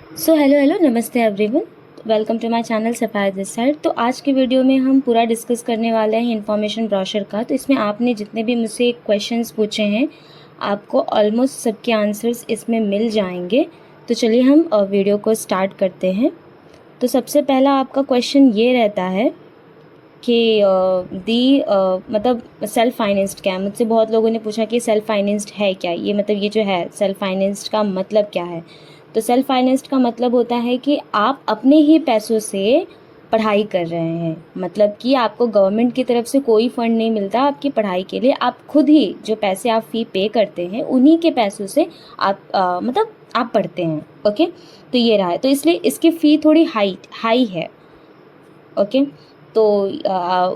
Hello नमस्ते everyone. Welcome to my channel सफ़ाया this side. तो आज की वीडियो में हम पूरा डिस्कस करने वाले हैं इन्फॉर्मेशन ब्रोशर का। तो इसमें आपने जितने भी मुझसे क्वेश्चंस पूछे हैं आपको ऑलमोस्ट सबके आंसर्स इसमें मिल जाएंगे। तो चलिए हम वीडियो को स्टार्ट करते हैं। तो सबसे पहला आपका क्वेश्चन ये रहता है कि मतलब सेल्फ फाइनेंस्ड क्या है। मुझसे बहुत लोगों ने पूछा कि सेल्फ फाइनेंस्ड है क्या, ये मतलब ये जो है सेल्फ फाइनेंस्ड का मतलब क्या है। तो सेल्फ फाइनेंस्ड का मतलब होता है कि आप अपने ही पैसों से पढ़ाई कर रहे हैं। मतलब कि आपको गवर्नमेंट की तरफ से कोई फंड नहीं मिलता आपकी पढ़ाई के लिए। आप खुद ही जो पैसे आप फ़ी पे करते हैं उन्हीं के पैसों से आप मतलब आप पढ़ते हैं। ओके, तो ये रहा है। तो इसलिए इसकी फ़ी थोड़ी हाई है। ओके, तो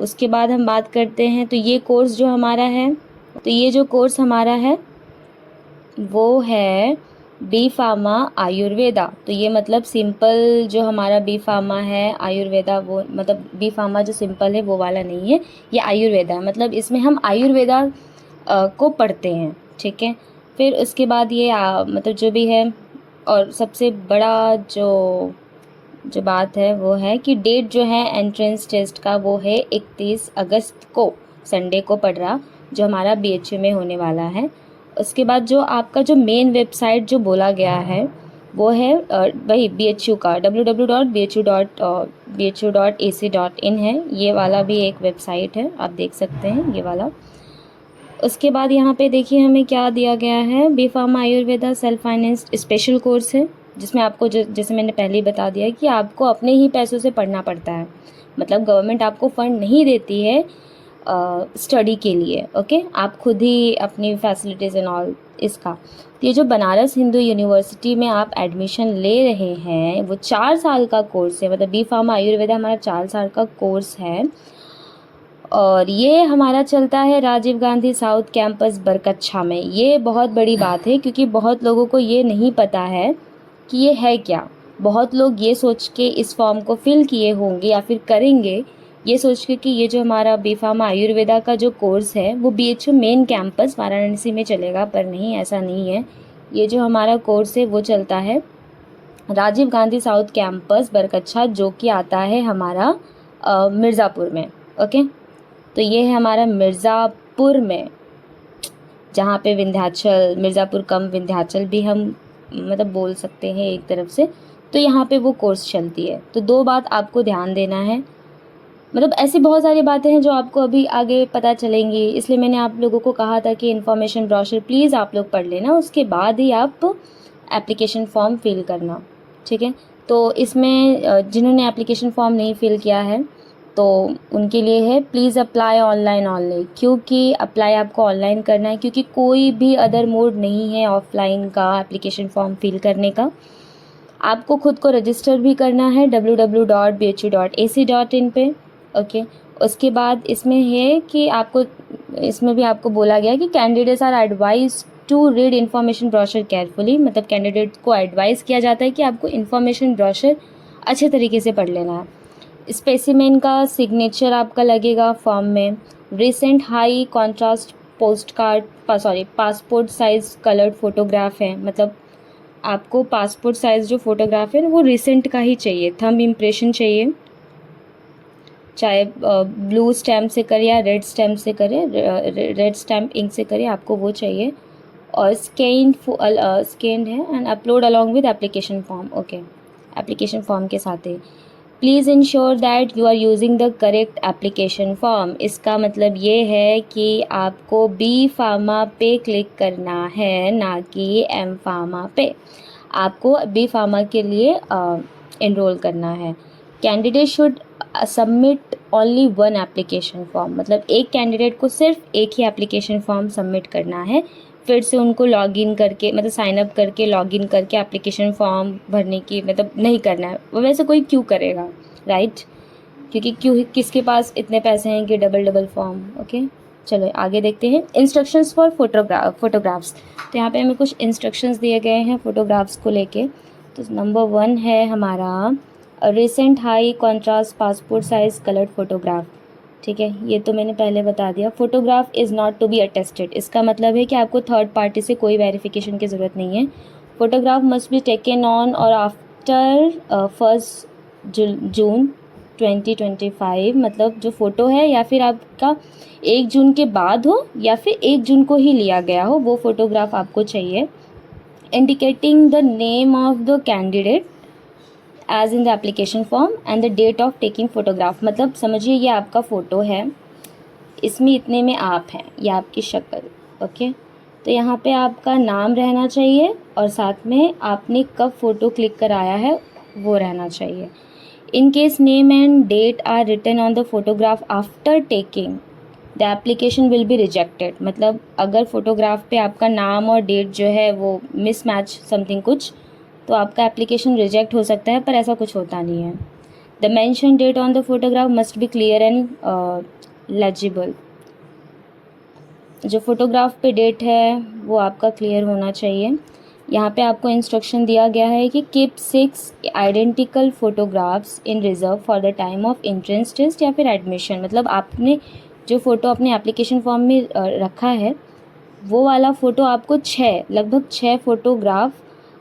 उसके बाद हम बात करते हैं। तो ये कोर्स जो हमारा है, तो ये जो कोर्स हमारा है वो है बी फार्मा आयुर्वेदा। तो ये मतलब सिंपल जो हमारा बी फार्मा है आयुर्वेदा, वो मतलब बी फार्मा जो सिंपल है वो वाला नहीं है, ये आयुर्वेदा है। मतलब इसमें हम आयुर्वेदा को पढ़ते हैं। ठीक है, फिर उसके बाद ये मतलब जो भी है, और सबसे बड़ा जो बात है वो है कि डेट जो है एंट्रेंस टेस्ट का वो है 31 अगस्त को, संडे को पड़ रहा, जो हमारा BHU में होने वाला है। उसके बाद जो आपका जो मेन वेबसाइट जो बोला गया है वो है वही BHU का www.bhu.ac.in है। ये वाला भी एक वेबसाइट है, आप देख सकते हैं ये वाला। उसके बाद यहाँ पे देखिए हमें क्या दिया गया है, B pharma Ayurveda self financed special course है, जिसमें आपको जैसे मैंने पहले ही बता दिया कि आपको अपने ही पैसों से पढ़ना पड़ता है। मतलब गवर्नमेंट आपको फ़ंड नहीं देती है स्टडी के लिए। ओके, आप खुद ही अपनी फैसिलिटीज़ एंड ऑल इसका। तो ये जो बनारस हिंदू यूनिवर्सिटी में आप एडमिशन ले रहे हैं वो 4 साल का कोर्स है। मतलब बी फार्मा आयुर्वेदा हमारा 4 साल का कोर्स है, और ये हमारा चलता है राजीव गांधी साउथ कैंपस बरकच्छा में। ये बहुत बड़ी बात है क्योंकि बहुत लोगों को ये नहीं पता है कि ये है क्या। बहुत लोग ये सोच के इस फॉर्म को फिल किए होंगे या फिर करेंगे ये सोच के कि ये जो हमारा बी फार्मा आयुर्वेदा का जो कोर्स है वो BHU मेन कैंपस वाराणसी में चलेगा, पर नहीं, ऐसा नहीं है। ये जो हमारा कोर्स है वो चलता है राजीव गांधी साउथ कैंपस बरकच्छा, जो कि आता है हमारा मिर्ज़ापुर में। ओके, तो ये है हमारा मिर्ज़ापुर में, जहाँ पे विंध्याचल, मिर्ज़ापुर कम विंध्याचल भी हम मतलब बोल सकते हैं एक तरफ से। तो यहाँ पे वो कोर्स चलती है। तो 2 बात आपको ध्यान देना है। मतलब ऐसी बहुत सारी बातें हैं जो आपको अभी आगे पता चलेंगी, इसलिए मैंने आप लोगों को कहा था कि इन्फॉर्मेशन ब्रोशर प्लीज़ आप लोग पढ़ लेना, उसके बाद ही आप एप्लीकेशन फॉर्म फिल करना। ठीक है, तो इसमें जिन्होंने एप्लीकेशन फॉर्म नहीं फिल किया है तो उनके लिए है प्लीज़ अप्लाई ऑनलाइन ऑनली, क्योंकि अप्लाई आपको ऑनलाइन करना है, क्योंकि कोई भी अदर मोड नहीं है ऑफलाइन का एप्लीकेशन फॉर्म फिल करने का। आपको खुद को रजिस्टर भी करना है www.bhu.ac.in पे। ओके, उसके बाद इसमें है कि आपको, इसमें भी आपको बोला गया कि candidates are advise to read information brochure carefully. मतलब कैंडिडेट को एडवाइस किया जाता है कि आपको इन्फॉर्मेशन ब्रोशर अच्छे तरीके से पढ़ लेना है। स्पेसिमेन का सिग्नेचर आपका लगेगा फॉर्म में। Recent high contrast post card passport size coloured photograph है। मतलब आपको पासपोर्ट साइज़ जो फ़ोटोग्राफ है वो रिसेंट का ही चाहिए। थंब इम्प्रेशन चाहिए, चाहे ब्लू स्टैम्प से करें या रेड स्टैम्प से करें, रेड स्टैम्प इंक से करें, आपको वो चाहिए। और स्कैन्ड है and upload along with application form. Okay, application form के साथ ही please ensure that you are using the correct application form. इसका मतलब ये है कि आपको बी फार्मा पे क्लिक करना है, ना कि एम फार्मा पे। आपको बी फार्मा के लिए इनरोल करना है। Candidate should submit only one application form. मतलब एक कैंडिडेट को सिर्फ एक ही एप्लीकेशन फॉर्म सबमिट करना है। फिर से उनको लॉगिन करके, मतलब साइन अप करके लॉगिन करके एप्लीकेशन फॉर्म भरने की मतलब नहीं करना है। वो वैसे कोई क्यों करेगा, राइट? क्योंकि क्यों, किसके पास इतने पैसे हैं कि डबल डबल फॉर्म। ओके, चलो आगे देखते हैं। Instructions for photographs. तो यहाँ पे हमें कुछ इंस्ट्रक्शंस दिए गए हैं फोटोग्राफ्स को लेके। तो नंबर 1 है हमारा recent high contrast passport size coloured photograph. ठीक है, ये तो मैंने पहले बता दिया। Photograph is not to be attested. इसका मतलब है कि आपको थर्ड पार्टी से कोई वेरिफिकेशन की ज़रूरत नहीं है। Photograph must be taken on और आफ्टर 1 जून 2025, मतलब जो फ़ोटो है या फिर आपका 1 जून के बाद हो या फिर 1 जून को ही लिया गया हो, वो फ़ोटोग्राफ आपको चाहिए। Indicating the name of the candidate as in the application form and the date of taking photograph, मतलब समझिए ये आपका फ़ोटो है, इसमें इतने में आप हैं, ये आपकी शक्ल, ओके। तो यहाँ पे आपका नाम रहना चाहिए और साथ में आपने कब फ़ोटो क्लिक कराया है वो रहना चाहिए। In case name and date are written on the photograph after taking the application will be rejected, मतलब अगर फ़ोटोग्राफ पे आपका नाम और डेट जो है वो मिसमैच समथिंग कुछ, तो आपका एप्लीकेशन रिजेक्ट हो सकता है, पर ऐसा कुछ होता नहीं है। The mention date on the photograph must be clear and legible, जो फ़ोटोग्राफ पे डेट है वो आपका क्लियर होना चाहिए। यहाँ पे आपको इंस्ट्रक्शन दिया गया है कि keep 6 identical photographs in reserve for the time of entrance test या फिर एडमिशन, मतलब आपने जो फ़ोटो अपने एप्लीकेशन फॉर्म में रखा है वो वाला फ़ोटो आपको लगभग 6 फ़ोटोग्राफ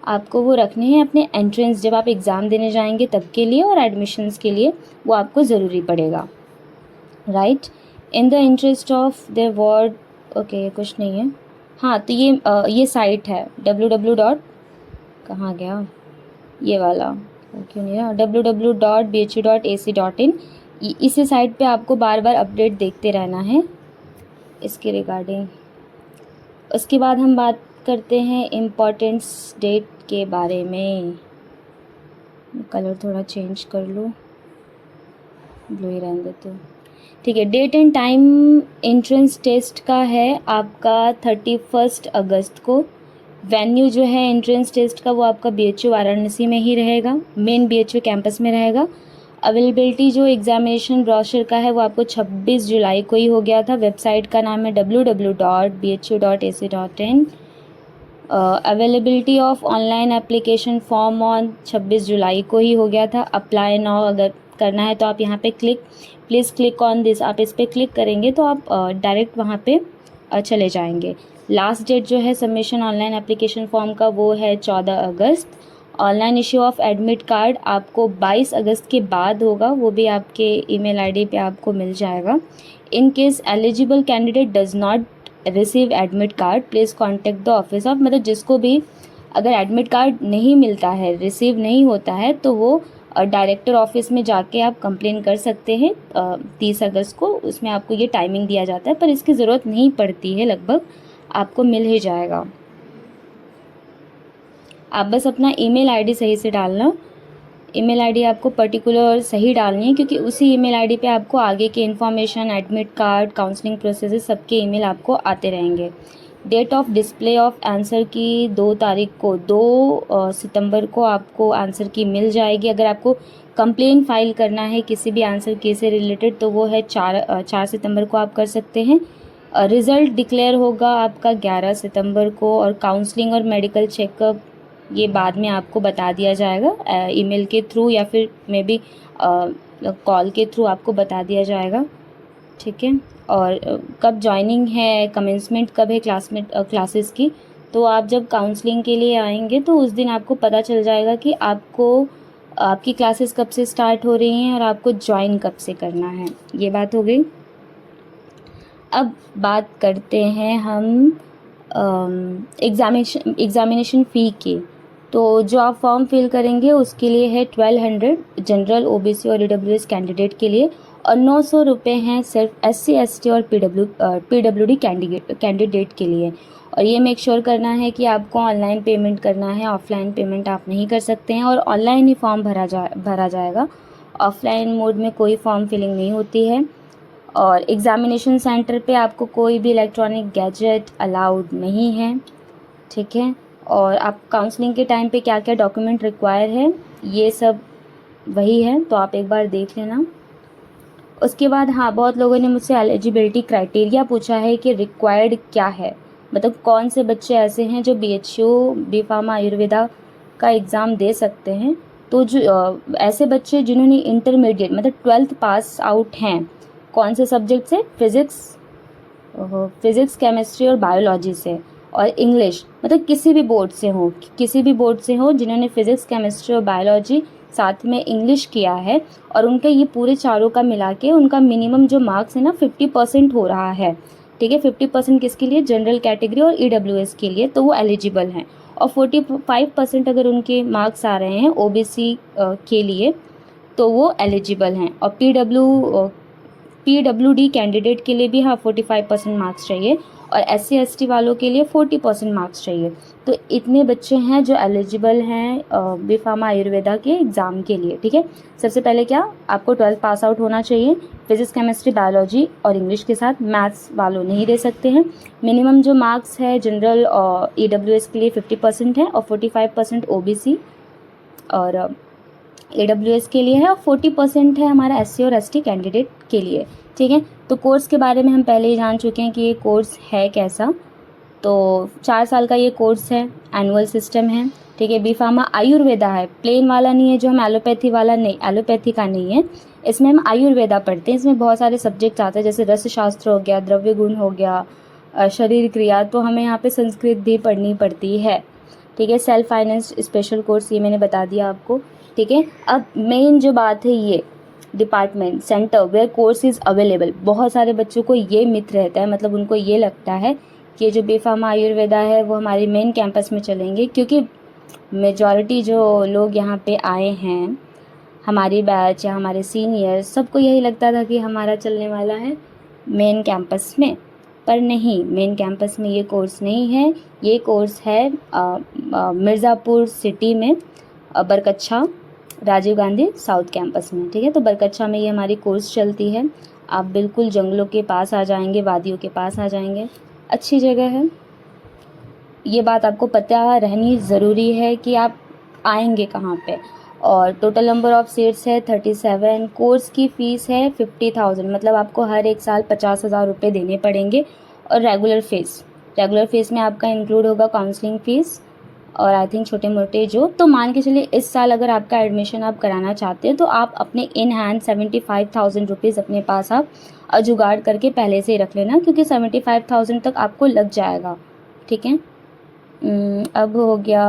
आपको वो रखने हैं अपने एंट्रेंस, जब आप एग्ज़ाम देने जाएंगे तब के लिए और एडमिशन्स के लिए वो आपको ज़रूरी पड़ेगा, right. In the interest of the word, okay ये कुछ नहीं है। हाँ तो ये साइट है www. कहाँ गया ये वाला, क्यों नहीं रहा, www.bhu.ac.in। इसी साइट पे आपको बार बार अपडेट देखते रहना है इसके रिगार्डिंग। उसके बाद हम बात करते हैं इम्पोर्टेंस डेट के बारे में। कलर थोड़ा चेंज कर लो, ब्लू ही रहने देते हो, ठीक है। Date and time entrance test का है आपका 31 अगस्त को। वेन्यू जो है एंट्रेंस टेस्ट का वो आपका BHU वाराणसी में ही रहेगा, मेन BHU कैंपस में रहेगा। अवेलेबिलिटी जो एग्जामिनेशन ब्रोशर का है वो आपको 26 जुलाई को ही हो गया था। वेबसाइट का नाम है www.bhu.ac.in। Availability of online application form on 26 जुलाई को ही हो गया था। अप्लाई नाउ अगर करना है तो आप यहाँ पे प्लीज़ क्लिक ऑन दिस, आप इस पर क्लिक करेंगे तो आप डायरेक्ट वहाँ पे चले जाएंगे। लास्ट डेट जो है सबमिशन ऑनलाइन एप्लीकेशन फॉर्म का वो है 14 अगस्त। Online issue of admit card आपको 22 अगस्त के बाद होगा, वो भी आपके ईमेल आईडी पे आपको मिल जाएगा। In case eligible candidate does not receive admit card please contact the office of, मतलब जिसको भी अगर एडमिट कार्ड नहीं मिलता है, रिसीव नहीं होता है, तो वो डायरेक्टर ऑफिस में जाके आप कंप्लेन कर सकते हैं 30 अगस्त को। उसमें आपको ये टाइमिंग दिया जाता है, पर इसकी ज़रूरत नहीं पड़ती है, लगभग आपको मिल ही जाएगा। आप बस अपना ईमेल आईडी सही से डालना, ईमेल आईडी आपको पर्टिकुलर सही डालनी है, क्योंकि उसी ईमेल आईडी पे आपको आगे के information, admit card, counselling process सबके ईमेल आपको आते रहेंगे। Date of display of answer key 2 तारीख को 2 सितंबर को आपको आंसर की मिल जाएगी। अगर आपको कंप्लेन फाइल करना है किसी भी आंसर की से रिलेटेड तो वो है 4 सितंबर को आप कर सकते हैं। रिज़ल्ट डिक्लेयर होगा आपका 11 सितंबर को, और काउंसलिंग और मेडिकल चेकअप ये बाद में आपको बता दिया जाएगा ईमेल के थ्रू या फिर मे बी कॉल के थ्रू आपको बता दिया जाएगा, ठीक है। और कब ज्वाइनिंग है, कमेंसमेंट कब है क्लासेस की, तो आप जब काउंसलिंग के लिए आएंगे तो उस दिन आपको पता चल जाएगा कि आपकी क्लासेस कब से स्टार्ट हो रही हैं और आपको ज्वाइन कब से करना है। ये बात हो गई। अब बात करते हैं हम एग्ज़ामिनेशन फ़ी की। तो जो आप फॉर्म फिल करेंगे उसके लिए है 1200 जनरल, OBC और EWS कैंडिडेट के लिए, और 900 रुपये हैं सिर्फ SC ST और PWD कैंडिडेट के लिए। और ये मेक श्योर करना है कि आपको ऑनलाइन पेमेंट करना है, ऑफलाइन पेमेंट आप नहीं कर सकते हैं, और ऑनलाइन ही फॉर्म भरा जाएगा। ऑफलाइन मोड में कोई फॉर्म फिलिंग नहीं होती है। और एग्ज़ामिनेशन सेंटर पे आपको कोई भी इलेक्ट्रॉनिक गैजेट अलाउड नहीं है, ठीक है। और आप काउंसलिंग के टाइम पे क्या क्या डॉक्यूमेंट रिक्वायर है ये सब वही है, तो आप एक बार देख लेना। उसके बाद हाँ, बहुत लोगों ने मुझसे एलिजिबिलिटी क्राइटेरिया पूछा है कि रिक्वायर्ड क्या है, मतलब कौन से बच्चे ऐसे हैं जो BHU B.Pharma आयुर्वेदा का एग्ज़ाम दे सकते हैं। तो जो ऐसे बच्चे जिन्होंने इंटरमीडिएट मतलब 12th पास आउट हैं, कौन से सब्जेक्ट से, फिज़िक्स, केमिस्ट्री और बायोलॉजी से, और इंग्लिश, मतलब किसी भी बोर्ड से हो जिन्होंने फिज़िक्स, केमिस्ट्री और बायोलॉजी साथ में इंग्लिश किया है, और उनके ये पूरे चारों का मिला के उनका मिनिमम जो मार्क्स है ना 50% हो रहा है, ठीक है। 50% किसके लिए? जनरल कैटेगरी और EWS के लिए, तो वो एलिजिबल हैं। और 45% अगर उनके मार्क्स आ रहे हैं OBC के लिए, तो वो एलिजिबल हैं। और PWD कैंडिडेट के लिए भी हाँ 45% मार्क्स चाहिए, और SC ST वालों के लिए 40% मार्क्स चाहिए। तो इतने बच्चे हैं जो एलिजिबल हैं B.Pharma आयुर्वेदा के एग्ज़ाम के लिए, ठीक है। सबसे पहले क्या, आपको 12th पास आउट होना चाहिए, फिज़िक्स, केमिस्ट्री, बायोलॉजी और इंग्लिश के साथ। मैथ्स वालों नहीं दे सकते हैं। मिनिमम जो मार्क्स है जनरल और EWS के लिए 50% है, और 45% OBC और AWS के लिए है, और 40% है हमारा SC और ST कैंडिडेट के लिए, ठीक है। तो कोर्स के बारे में हम पहले ही जान चुके हैं कि ये कोर्स है कैसा। तो 4 साल का ये कोर्स है, एनुअल सिस्टम है, ठीक है। B.Pharma आयुर्वेदा है, प्लेन वाला नहीं है जो हम एलोपैथी वाला, नहीं, एलोपैथी का नहीं है। इसमें हम आयुर्वेदा पढ़ते हैं। इसमें बहुत सारे सब्जेक्ट आते हैं, जैसे रस शास्त्र हो गया, द्रव्य गुण हो गया, शरीर क्रिया, तो हमें यहाँ पे संस्कृत भी पढ़नी पड़ती है, ठीक है। सेल्फ फाइनेंस स्पेशल कोर्स, ये मैंने बता दिया आपको, ठीक है। अब मेन जो बात है, ये department centre where course is available. बहुत सारे बच्चों को ये मिथ रहता है, मतलब उनको ये लगता है कि जो B.Pharma आयुर्वेदा है वो हमारे मेन कैंपस में चलेंगे, क्योंकि मेजॉरिटी जो लोग यहाँ पे आए हैं, हमारी बैच या हमारे सीनियर, सबको यही लगता था कि हमारा चलने वाला है मेन कैंपस में। पर नहीं, मेन कैंपस में ये कोर्स नहीं है। ये कोर्स है मिर्ज़ापुर सिटी में, बरकच्छा, राजीव गांधी साउथ कैंपस में, ठीक है। तो बरकच्छा में ये हमारी कोर्स चलती है। आप बिल्कुल जंगलों के पास आ जाएंगे, वादियों के पास आ जाएंगे, अच्छी जगह है। ये बात आपको पता रहनी ज़रूरी है कि आप आएंगे कहाँ पे। और टोटल नंबर ऑफ़ सीट्स है 37। कोर्स की फ़ीस है 50,000, मतलब आपको हर एक साल 50,000 रुपये देने पड़ेंगे। और रेगुलर फ़ीस में आपका इंक्लूड होगा काउंसलिंग फ़ीस और आई थिंक छोटे मोटे जो, तो मान के चलिए इस साल अगर आपका एडमिशन आप कराना चाहते हैं तो आप अपने इन हैंड 75,000 रुपीज़ अपने पास आप जुगाड़ करके पहले से ही रख लेना, क्योंकि 75,000 तक आपको लग जाएगा, ठीक है। अब हो गया